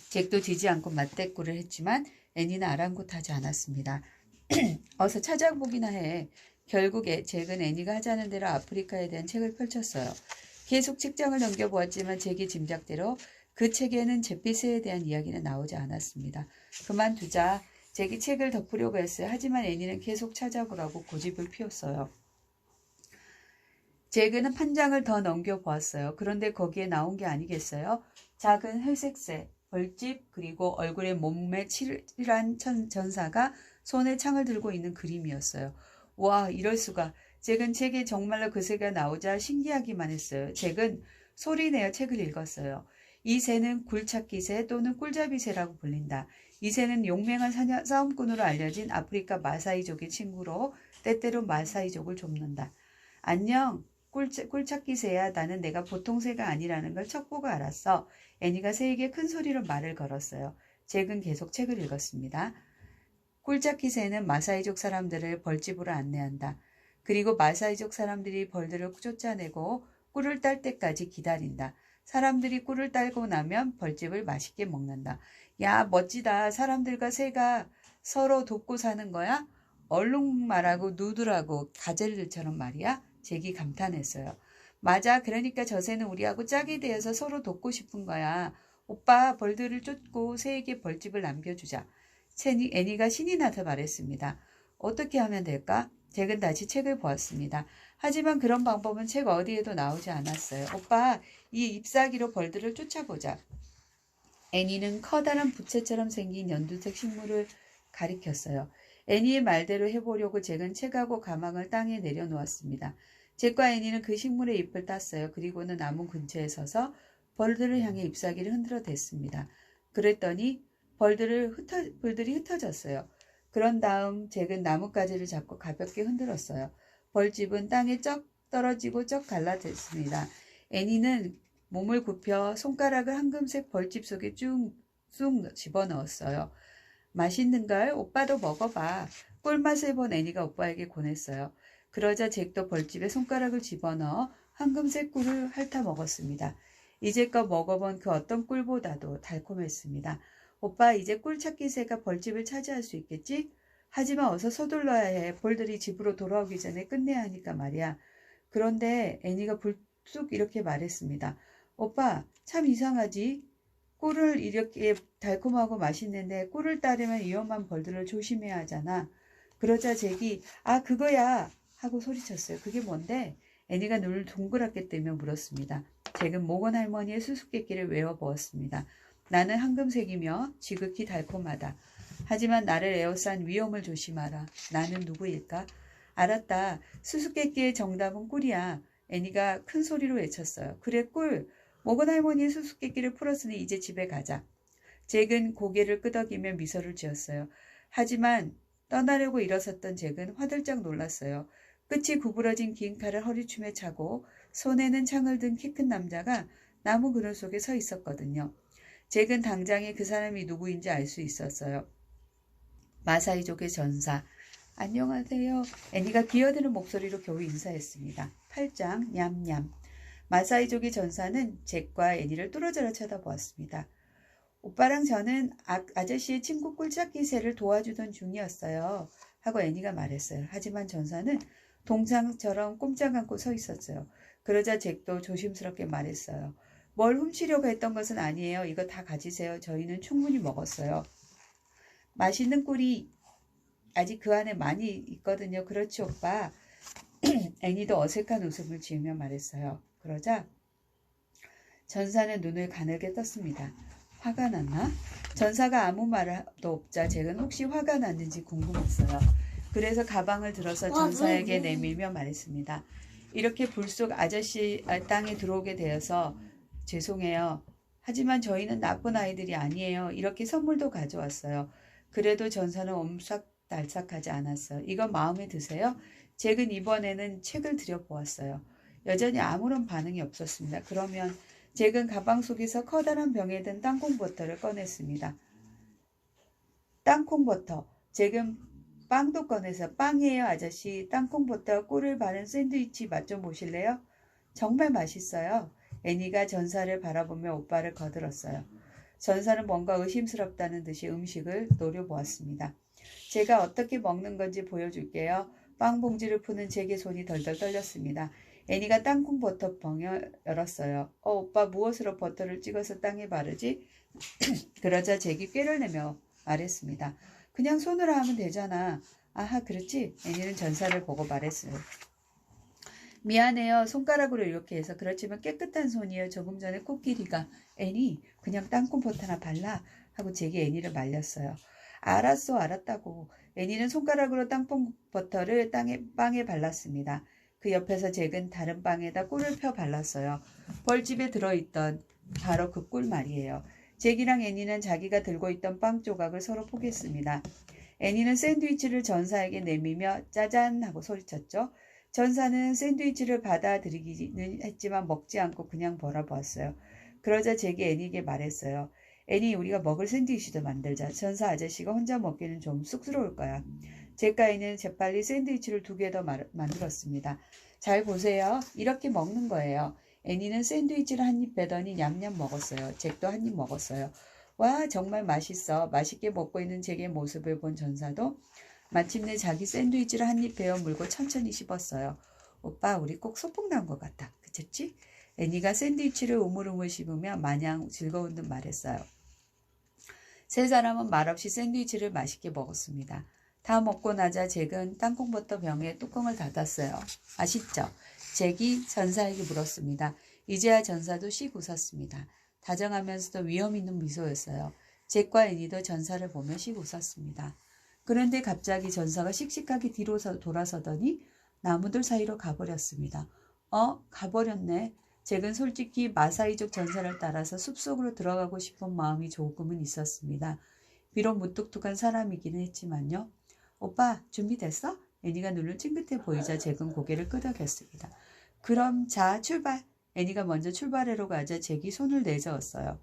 잭도 지지 않고 맞대꾸를 했지만 애니는 아랑곳하지 않았습니다. 어서 찾아보기나 해. 결국에 잭은 애니가 하자는 대로 아프리카에 대한 책을 펼쳤어요. 계속 책장을 넘겨보았지만 잭의 짐작대로 그 책에는 잿빛새에 대한 이야기는 나오지 않았습니다. 그만두자. 잭이 책을 덮으려고 했어요. 하지만 애니는 계속 찾아보라고 고집을 피웠어요. 잭은 판장을 더 넘겨보았어요. 그런데 거기에 나온 게 아니겠어요? 작은 회색새, 벌집, 그리고 얼굴에 몸에 칠한 전사가 손에 창을 들고 있는 그림이었어요. 와, 이럴 수가. 잭은 책에 정말로 그 새가 나오자 신기하기만 했어요. 잭은 소리내어 책을 읽었어요. 이 새는 굴착기 새 또는 꿀잡이 새라고 불린다. 이 새는 용맹한 싸움꾼으로 알려진 아프리카 마사이족의 친구로 때때로 마사이족을 좁는다. 안녕, 꿀찾기 새야. 나는 내가 보통 새가 아니라는 걸 척 보고 알았어. 애니가 새에게 큰 소리로 말을 걸었어요. 잭은 계속 책을 읽었습니다. 꿀찾기 새는 마사이족 사람들을 벌집으로 안내한다. 그리고 마사이족 사람들이 벌들을 쫓아내고 꿀을 딸 때까지 기다린다. 사람들이 꿀을 딸고 나면 벌집을 맛있게 먹는다. 야, 멋지다. 사람들과 새가 서로 돕고 사는 거야? 얼룩말하고 누드라고 가젤들처럼 말이야? 잭이 감탄했어요. 맞아. 그러니까 저 새는 우리하고 짝이 되어서 서로 돕고 싶은 거야. 오빠, 벌들을 쫓고 새에게 벌집을 남겨주자. 애니가 신이 나서 말했습니다. 어떻게 하면 될까? 잭은 다시 책을 보았습니다. 하지만 그런 방법은 책 어디에도 나오지 않았어요. 오빠, 이 잎사귀로 벌들을 쫓아보자. 애니는 커다란 부채처럼 생긴 연두색 식물을 가리켰어요. 애니의 말대로 해보려고 잭은 책하고 가망을 땅에 내려놓았습니다. 잭과 애니는 그 식물의 잎을 땄어요. 그리고는 나무 근처에 서서 벌들을 향해 잎사귀를 흔들어 댔습니다. 그랬더니 벌들이 흩어졌어요. 그런 다음 잭은 나뭇가지를 잡고 가볍게 흔들었어요. 벌집은 땅에 쩍 떨어지고 쩍 갈라졌습니다. 애니는 몸을 굽혀 손가락을 황금색 벌집 속에 쑥 집어넣었어요. 맛있는걸? 오빠도 먹어봐. 꿀맛을 본 애니가 오빠에게 권했어요. 그러자 잭도 벌집에 손가락을 집어넣어 황금색 꿀을 핥아 먹었습니다. 이제껏 먹어본 그 어떤 꿀보다도 달콤했습니다. 오빠, 이제 꿀 찾기 새가 벌집을 차지할 수 있겠지? 하지만 어서 서둘러야 해. 벌들이 집으로 돌아오기 전에 끝내야 하니까 말이야. 그런데 애니가 불쑥 이렇게 말했습니다. 오빠, 참 이상하지? 꿀을 이렇게 달콤하고 맛있는데 꿀을 따르면 위험한 벌들을 조심해야 하잖아. 그러자 잭이 아, 그거야 하고 소리쳤어요. 그게 뭔데? 애니가 눈을 동그랗게 뜨며 물었습니다. 잭은 모건 할머니의 수수께끼를 외워보았습니다. 나는 황금색이며 지극히 달콤하다. 하지만 나를 에워싼 위험을 조심하라. 나는 누구일까? 알았다. 수수께끼의 정답은 꿀이야. 애니가 큰 소리로 외쳤어요. 그래, 꿀. 모건 할머니의 수수께끼를 풀었으니 이제 집에 가자. 잭은 고개를 끄덕이며 미소를 지었어요. 하지만 떠나려고 일어섰던 잭은 화들짝 놀랐어요. 끝이 구부러진 긴 칼을 허리춤에 차고 손에는 창을 든 키 큰 남자가 나무 그늘 속에 서 있었거든요. 잭은 당장에 그 사람이 누구인지 알 수 있었어요. 마사이족의 전사. 안녕하세요. 애니가 기어드는 목소리로 겨우 인사했습니다. 8장 냠냠. 마사이족의 전사는 잭과 애니를 뚫어져라 쳐다보았습니다. 오빠랑 저는 아저씨의 친구 꿀찾기 새를 도와주던 중이었어요. 하고 애니가 말했어요. 하지만 전사는 동상처럼 꼼짝 않고 서 있었어요. 그러자 잭도 조심스럽게 말했어요. 뭘 훔치려고 했던 것은 아니에요. 이거 다 가지세요. 저희는 충분히 먹었어요. 맛있는 꿀이 아직 그 안에 많이 있거든요. 그렇지, 오빠? 애니도 어색한 웃음을 지으며 말했어요. 그러자 전사는 눈을 가늘게 떴습니다. 화가 났나? 전사가 아무 말도 없자 잭은 혹시 화가 났는지 궁금했어요. 그래서 가방을 들어서 전사에게 내밀며 말했습니다. 이렇게 불쑥 아저씨 땅에 들어오게 되어서 죄송해요. 하지만 저희는 나쁜 아이들이 아니에요. 이렇게 선물도 가져왔어요. 그래도 전사는 옴싹달싹하지 않았어요. 이거 마음에 드세요? 잭은 이번에는 책을 들여보았어요. 여전히 아무런 반응이 없었습니다. 그러면 잭은 가방 속에서 커다란 병에 든 땅콩버터를 꺼냈습니다. 땅콩버터. 잭은 빵도 꺼내서 빵이에요, 아저씨. 땅콩버터와 꿀을 바른 샌드위치 맛 좀 보실래요? 정말 맛있어요. 애니가 전사를 바라보며 오빠를 거들었어요. 전사는 뭔가 의심스럽다는 듯이 음식을 노려보았습니다. 제가 어떻게 먹는 건지 보여줄게요. 빵 봉지를 푸는 잭의 손이 덜덜 떨렸습니다. 애니가 땅콩 버터 병을 열었어요. 오빠 무엇으로 버터를 찍어서 땅에 바르지? 그러자 잭이 꾀를 내며 말했습니다. 그냥 손으로 하면 되잖아. 아하, 그렇지? 애니는 전사를 보고 말했어요. 미안해요. 손가락으로 이렇게 해서. 그렇지만 깨끗한 손이에요. 조금 전에 코끼리가 애니 그냥 땅콩 버터나 발라 하고 잭이 애니를 말렸어요. 알았어, 알았다고. 애니는 손가락으로 땅콩 버터를 빵에 발랐습니다. 그 옆에서 잭은 다른 빵에다 꿀을 펴 발랐어요. 벌집에 들어있던 바로 그 꿀 말이에요. 잭이랑 애니는 자기가 들고 있던 빵 조각을 서로 포개했습니다. 애니는 샌드위치를 전사에게 내밀며 짜잔 하고 소리쳤죠. 전사는 샌드위치를 받아들이기는 했지만 먹지 않고 그냥 바라보았어요. 그러자 잭이 애니에게 말했어요. 애니, 우리가 먹을 샌드위치도 만들자. 전사 아저씨가 혼자 먹기는 좀 쑥스러울 거야. 잭과 애니는 재빨리 샌드위치를 2개 더 만들었습니다. 잘 보세요. 이렇게 먹는 거예요. 애니는 샌드위치를 한 입 빼더니 냠냠 먹었어요. 잭도 한 입 먹었어요. 와, 정말 맛있어. 맛있게 먹고 있는 잭의 모습을 본 전사도 마침내 자기 샌드위치를 한 입 베어 물고 천천히 씹었어요. 오빠, 우리 꼭 소풍 난 것 같다. 그쳤지? 애니가 샌드위치를 우물우물 씹으며 마냥 즐거운 듯 말했어요. 세 사람은 말없이 샌드위치를 맛있게 먹었습니다. 다 먹고 나자 잭은 땅콩버터 병에 뚜껑을 닫았어요. 아시죠? 잭이 전사에게 물었습니다. 이제야 전사도 씩 웃었습니다. 다정하면서도 위험 있는 미소였어요. 잭과 애니도 전사를 보며 씩 웃었습니다. 그런데 갑자기 전사가 씩씩하게 뒤로 돌아서더니 나무들 사이로 가버렸습니다. 가버렸네. 잭은 솔직히 마사이족 전사를 따라서 숲속으로 들어가고 싶은 마음이 조금은 있었습니다. 비록 무뚝뚝한 사람이기는 했지만요. 오빠, 준비됐어? 애니가 눈을 찡긋해 보이자 잭은 고개를 끄덕였습니다. 그럼 자, 출발! 애니가 먼저 출발하러 가자 잭이 손을 내저었어요.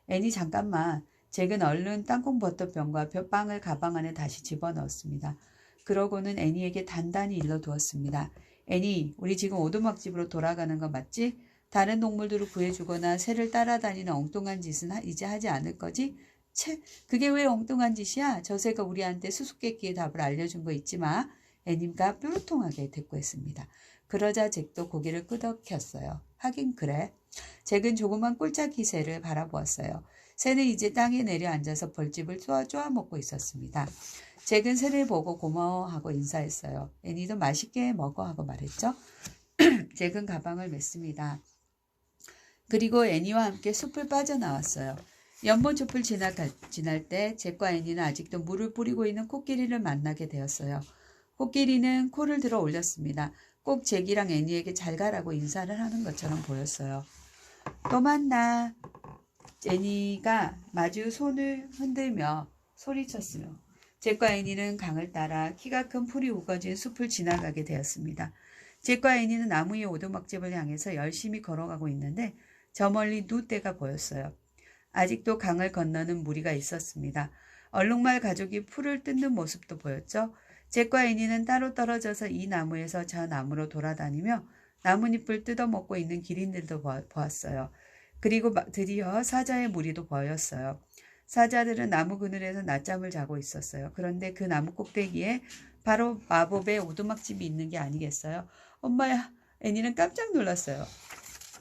애니 잠깐만. 잭은 얼른 땅콩 버터병과 빵을 가방 안에 다시 집어넣었습니다. 그러고는 애니에게 단단히 일러두었습니다. 애니, 우리 지금 오두막집으로 돌아가는 거 맞지? 다른 동물들을 구해주거나 새를 따라다니는 엉뚱한 짓은 이제 하지 않을 거지? 채, 그게 왜 엉뚱한 짓이야? 저 새가 우리한테 수수께끼의 답을 알려준 거 잊지 마. 애님과 뾰루통하게 대꾸했습니다. 그러자 잭도 고개를 끄덕였어요. 하긴 그래. 잭은 조그만 꼴짝이 새를 바라보았어요. 새는 이제 땅에 내려앉아서 벌집을 쪼아먹고 있었습니다. 잭은 새를 보고 고마워하고 인사했어요. 애니도 맛있게 먹어 하고 말했죠. 잭은 가방을 맸습니다. 그리고 애니와 함께 숲을 빠져나왔어요. 연못숲을 지날 때 잭과 애니는 아직도 물을 뿌리고 있는 코끼리를 만나게 되었어요. 코끼리는 코를 들어 올렸습니다. 꼭 잭이랑 애니에게 잘 가라고 인사를 하는 것처럼 보였어요. 또 만나. 애니가 마주 손을 흔들며 소리쳤으며 잭과 애니는 강을 따라 키가 큰 풀이 우거진 숲을 지나가게 되었습니다. 잭과 애니는 나무 위의 오두막집을 향해서 열심히 걸어가고 있는데 저 멀리 누떼가 보였어요. 아직도 강을 건너는 무리가 있었습니다. 얼룩말 가족이 풀을 뜯는 모습도 보였죠. 잭과 애니는 따로 떨어져서 이 나무에서 저 나무로 돌아다니며 나뭇잎을 뜯어먹고 있는 기린들도 보았어요. 그리고 드디어 사자의 무리도 보였어요. 사자들은 나무 그늘에서 낮잠을 자고 있었어요. 그런데 그 나무 꼭대기에 바로 마법의 오두막집이 있는 게 아니겠어요? 엄마야, 애니는 깜짝 놀랐어요.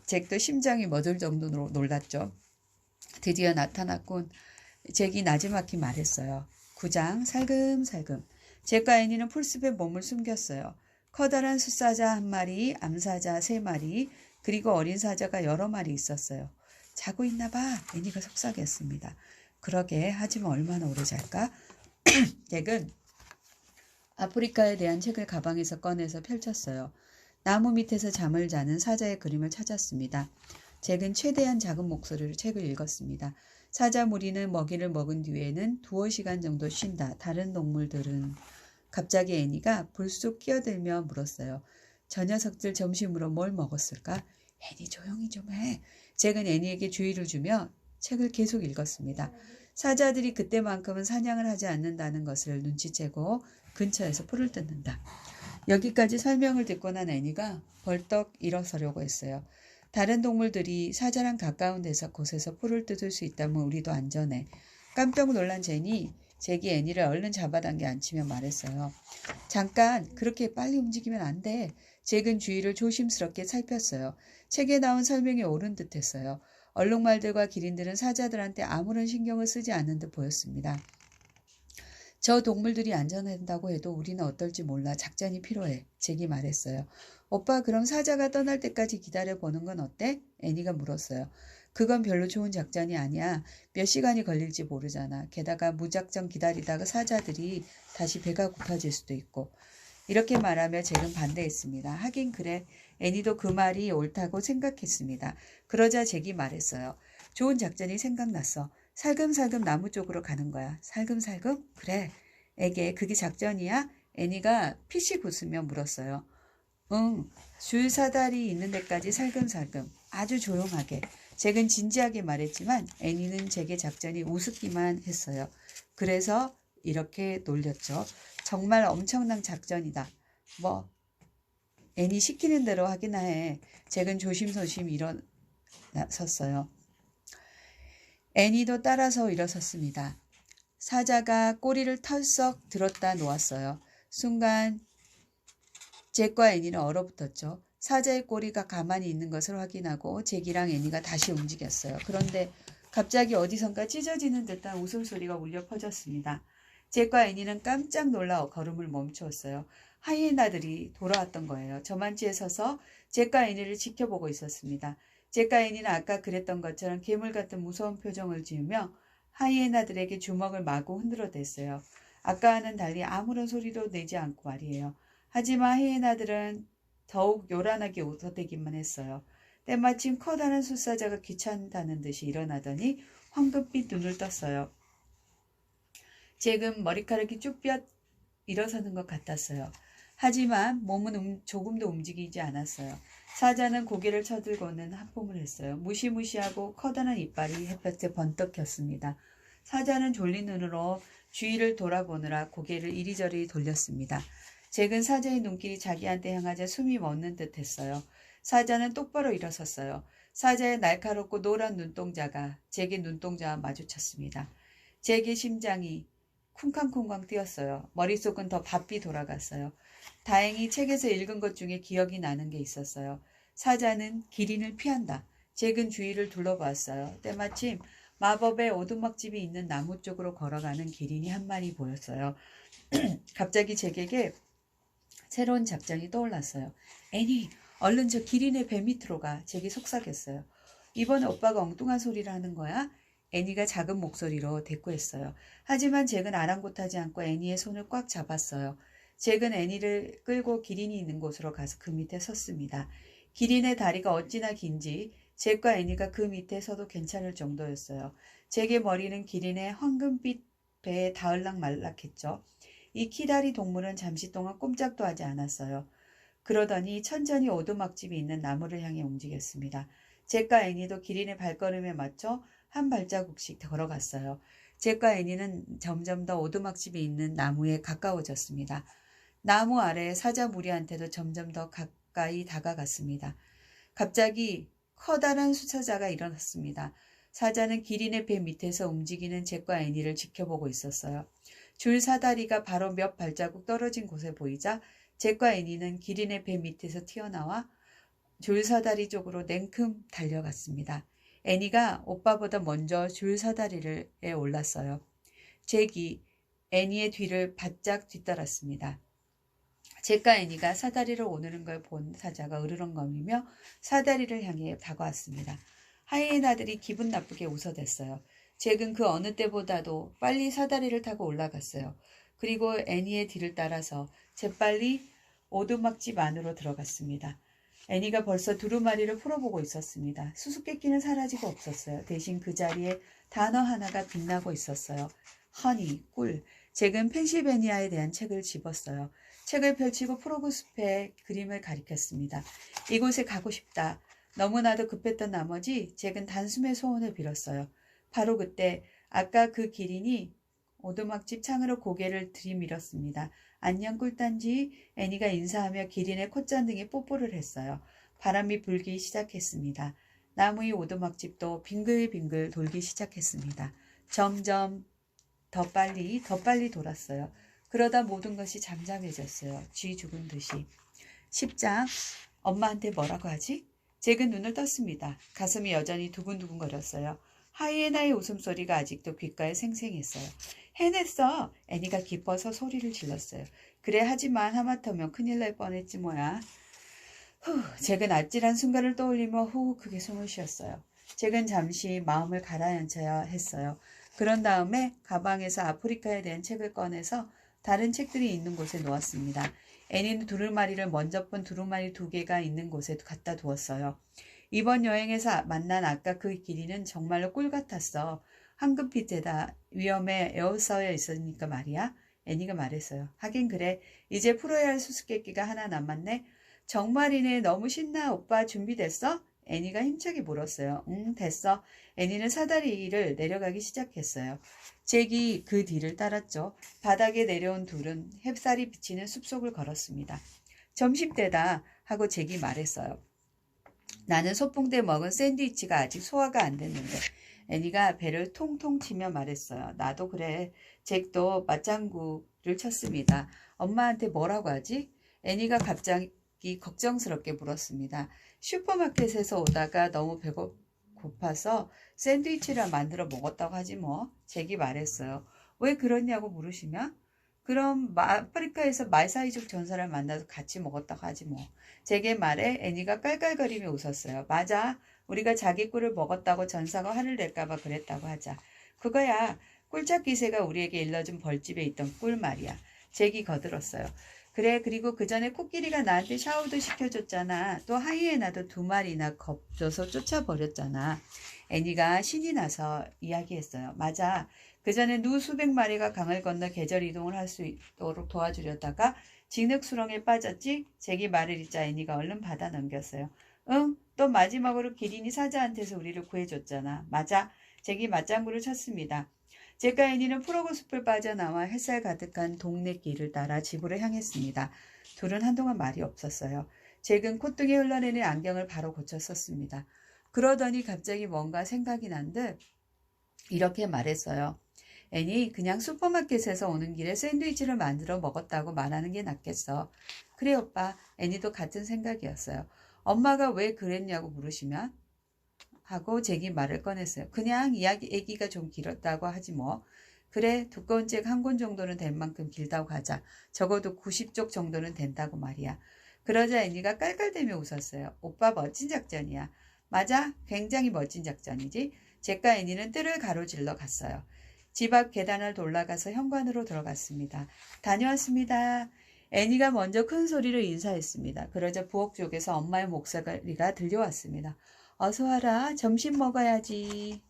잭도 심장이 멎을 정도로 놀랐죠. 드디어 나타났군. 잭이 나지막히 말했어요. 9장 살금살금. 잭과 애니는 풀숲에 몸을 숨겼어요. 커다란 숫사자 한 마리, 암사자 3마리, 그리고 어린 사자가 여러 마리 있었어요. 자고 있나 봐. 애니가 속삭였습니다. 그러게, 하지만 얼마나 오래 잘까? 잭은 아프리카에 대한 책을 가방에서 꺼내서 펼쳤어요. 나무 밑에서 잠을 자는 사자의 그림을 찾았습니다. 잭은 최대한 작은 목소리로 책을 읽었습니다. 사자 무리는 먹이를 먹은 뒤에는 2-5시간 정도 쉰다. 다른 동물들은... 갑자기 애니가 불쑥 끼어들며 물었어요. 저 녀석들 점심으로 뭘 먹었을까? 애니 조용히 좀 해. 잭은 애니에게 주의를 주며 책을 계속 읽었습니다. 사자들이 그때만큼은 사냥을 하지 않는다는 것을 눈치채고 근처에서 풀을 뜯는다. 여기까지 설명을 듣고 난 애니가 벌떡 일어서려고 했어요. 다른 동물들이 사자랑 가까운 곳에서 풀을 뜯을 수 있다면 우리도 안전해. 깜짝 놀란 잭이 애니를 얼른 잡아당겨 앉히며 말했어요. 잠깐, 그렇게 빨리 움직이면 안 돼. 잭은 주위를 조심스럽게 살폈어요. 책에 나온 설명이 옳은 듯했어요. 얼룩말들과 기린들은 사자들한테 아무런 신경을 쓰지 않는 듯 보였습니다. 저 동물들이 안전하다고 해도 우리는 어떨지 몰라. 작전이 필요해. 잭이 말했어요. 오빠, 그럼 사자가 떠날 때까지 기다려보는 건 어때? 애니가 물었어요. 그건 별로 좋은 작전이 아니야. 몇 시간이 걸릴지 모르잖아. 게다가 무작정 기다리다가 사자들이 다시 배가 고파질 수도 있고. 이렇게 말하며 잭은 반대했습니다. 하긴 그래. 애니도 그 말이 옳다고 생각했습니다. 그러자 잭이 말했어요. 좋은 작전이 생각났어. 살금살금 나무 쪽으로 가는 거야. 살금살금? 그래. 에게 그게 작전이야? 애니가 피식 웃으며 물었어요. 응. 줄 사다리 있는 데까지 살금살금. 아주 조용하게. 잭은 진지하게 말했지만 애니는 잭의 작전이 우습기만 했어요. 그래서 이렇게 놀렸죠. 정말 엄청난 작전이다. 뭐? 애니 시키는 대로 하기나 해. 잭은 조심조심 일어섰어요. 애니도 따라서 일어섰습니다. 사자가 꼬리를 털썩 들었다 놓았어요. 순간 잭과 애니는 얼어붙었죠. 사자의 꼬리가 가만히 있는 것을 확인하고 잭이랑 애니가 다시 움직였어요. 그런데 갑자기 어디선가 찢어지는 듯한 웃음소리가 울려 퍼졌습니다. 잭과 애니는 깜짝 놀라 걸음을 멈추었어요. 하이에나들이 돌아왔던 거예요. 저만치에 서서 잭과 애니를 지켜보고 있었습니다. 잭과 애니는 아까 그랬던 것처럼 괴물 같은 무서운 표정을 지으며 하이에나들에게 주먹을 마구 흔들어댔어요. 아까와는 달리 아무런 소리도 내지 않고 말이에요. 하지만 하이에나들은 더욱 요란하게 웃어대기만 했어요. 때마침 커다란 숫사자가 귀찮다는 듯이 일어나더니 황금빛 눈을 떴어요. 잭은 머리카락이 쭉 뼈 일어서는 것 같았어요. 하지만 몸은 조금도 움직이지 않았어요. 사자는 고개를 쳐들고는 하품을 했어요. 무시무시하고 커다란 이빨이 햇볕에 번뜩 켰습니다. 사자는 졸린 눈으로 주위를 돌아보느라 고개를 이리저리 돌렸습니다. 잭은 사자의 눈길이 자기한테 향하자 숨이 멎는 듯 했어요. 사자는 똑바로 일어섰어요. 사자의 날카롭고 노란 눈동자가 잭의 눈동자와 마주쳤습니다. 잭의 심장이 쿵쾅쿵쾅 뛰었어요. 머릿속은 더 바삐 돌아갔어요. 다행히 책에서 읽은 것 중에 기억이 나는 게 있었어요. 사자는 기린을 피한다. 잭은 주위를 둘러보았어요. 때마침 마법의 오두막집이 있는 나무 쪽으로 걸어가는 기린이 한 마리 보였어요. 갑자기 잭에게 새로운 작전이 떠올랐어요. 애니, 얼른 저 기린의 배 밑으로 가. 잭이 속삭였어요. 이번에 오빠가 엉뚱한 소리를 하는 거야? 애니가 작은 목소리로 대꾸했어요. 하지만 잭은 아랑곳하지 않고 애니의 손을 꽉 잡았어요. 잭은 애니를 끌고 기린이 있는 곳으로 가서 그 밑에 섰습니다. 기린의 다리가 어찌나 긴지 잭과 애니가 그 밑에 서도 괜찮을 정도였어요. 잭의 머리는 기린의 황금빛 배에 닿을락 말락했죠. 이 키다리 동물은 잠시 동안 꼼짝도 하지 않았어요. 그러더니 천천히 오두막집이 있는 나무를 향해 움직였습니다. 잭과 애니도 기린의 발걸음에 맞춰 한 발자국씩 걸어갔어요. 잭과 애니는 점점 더 오두막집이 있는 나무에 가까워졌습니다. 나무 아래 사자 무리한테도 점점 더 가까이 다가갔습니다. 갑자기 커다란 수사자가 일어났습니다. 사자는 기린의 배 밑에서 움직이는 잭과 애니를 지켜보고 있었어요. 줄 사다리가 바로 몇 발자국 떨어진 곳에 보이자 잭과 애니는 기린의 배 밑에서 튀어나와 줄 사다리 쪽으로 냉큼 달려갔습니다. 애니가 오빠보다 먼저 줄 사다리에 올랐어요. 잭이 애니의 뒤를 바짝 뒤따랐습니다. 잭과 애니가 사다리를 오르는 걸 본 사자가 으르렁거리며 사다리를 향해 다가왔습니다. 하이에나들이 기분 나쁘게 웃어댔어요. 잭은 그 어느 때보다도 빨리 사다리를 타고 올라갔어요. 그리고 애니의 뒤를 따라서 재빨리 오두막집 안으로 들어갔습니다. 애니가 벌써 두루마리를 풀어보고 있었습니다. 수수께끼는 사라지고 없었어요. 대신 그 자리에 단어 하나가 빛나고 있었어요. 허니, 꿀. 잭은 펜실베니아에 대한 책을 집었어요. 책을 펼치고 프로그숲의 그림을 가리켰습니다. 이곳에 가고 싶다. 너무나도 급했던 나머지 잭은 단숨에 소원을 빌었어요. 바로 그때 아까 그 기린이 오두막집 창으로 고개를 들이밀었습니다. 안녕 꿀단지. 애니가 인사하며 기린의 콧잔등에 뽀뽀를 했어요. 바람이 불기 시작했습니다. 나무 위 오두막집도 빙글빙글 돌기 시작했습니다. 점점 더 빨리 돌았어요. 그러다 모든 것이 잠잠해졌어요. 쥐 죽은 듯이. 10장. 엄마한테 뭐라고 하지? 잭은 눈을 떴습니다. 가슴이 여전히 두근두근거렸어요. 하이에나의 웃음소리가 아직도 귓가에 생생했어요. 해냈어. 애니가 기뻐서 소리를 질렀어요. 그래 하지만 하마터면 큰일 날 뻔했지 뭐야. 잭은 아찔한 순간을 떠올리며 크게 숨을 쉬었어요. 잭은 잠시 마음을 가라앉혀야 했어요. 그런 다음에 가방에서 아프리카에 대한 책을 꺼내서 다른 책들이 있는 곳에 놓았습니다. 애니는 두루마리를 먼저 본 두루마리 2개가 있는 곳에 갖다 두었어요. 이번 여행에서 만난 아까 그 길이는 정말로 꿀 같았어. 황금빛에다 위험에 에워싸여 있으니까 말이야. 애니가 말했어요. 하긴 그래. 이제 풀어야 할 수수께끼가 하나 남았네. 정말이네. 너무 신나. 오빠 준비됐어? 애니가 힘차게 물었어요. 됐어. 애니는 사다리를 내려가기 시작했어요. 잭이 그 뒤를 따랐죠. 바닥에 내려온 둘은 햇살이 비치는 숲속을 걸었습니다. 점심때다 하고 잭이 말했어요. 나는 소풍때 먹은 샌드위치가 아직 소화가 안 됐는데. 애니가 배를 통통 치며 말했어요. 나도 그래. 잭도 맞장구를 쳤습니다. 엄마한테 뭐라고 하지? 애니가 갑자기 걱정스럽게 물었습니다. 슈퍼마켓에서 오다가 너무 고파서 샌드위치를 만들어 먹었다고 하지 뭐. 잭이 말했어요. 왜 그러냐고 물으시면 그럼 아프리카에서 말사이족 전사를 만나서 같이 먹었다고 하지 뭐. 잭의 말에 애니가 깔깔거리며 웃었어요. 맞아. 우리가 자기 꿀을 먹었다고 전사가 화를 낼까봐 그랬다고 하자. 그거야. 꿀짝 기세가 우리에게 일러준 벌집에 있던 꿀 말이야. 잭이 거들었어요. 그래. 그리고 그 전에 코끼리가 나한테 샤워도 시켜줬잖아. 또 하이에나도 2마리나 겁줘서 쫓아버렸잖아. 애니가 신이 나서 이야기했어요. 맞아. 그 전에 누 수백 마리가 강을 건너 계절 이동을 할 수 있도록 도와주려다가 진흙 수렁에 빠졌지? 잭이 말을 잇자 애니가 얼른 받아 넘겼어요. 응, 또 마지막으로 기린이 사자한테서 우리를 구해줬잖아. 맞아. 잭이 맞장구를 쳤습니다. 잭과 애니는 푸르고 숲을 빠져나와 햇살 가득한 동네 길을 따라 집으로 향했습니다. 둘은 한동안 말이 없었어요. 잭은 콧등에 흘러내리는 안경을 바로 고쳐 썼습니다. 그러더니 갑자기 뭔가 생각이 난 듯 이렇게 말했어요. 애니, 그냥 슈퍼마켓에서 오는 길에 샌드위치를 만들어 먹었다고 말하는 게 낫겠어. 그래 오빠, 애니도 같은 생각이었어요. 엄마가 왜 그랬냐고 물으시면 하고 잭이 말을 꺼냈어요. 그냥 얘기가 좀 길었다고 하지 뭐. 그래, 두꺼운 책 한 권 정도는 될 만큼 길다고 하자. 적어도 90쪽 정도는 된다고 말이야. 그러자 애니가 깔깔대며 웃었어요. 오빠 멋진 작전이야. 맞아, 굉장히 멋진 작전이지. 잭과 애니는 뜰을 가로질러 갔어요. 집 앞 계단을 올라가서 현관으로 들어갔습니다. 다녀왔습니다. 애니가 먼저 큰 소리로 인사했습니다. 그러자 부엌 쪽에서 엄마의 목소리가 들려왔습니다. 어서 와라. 점심 먹어야지.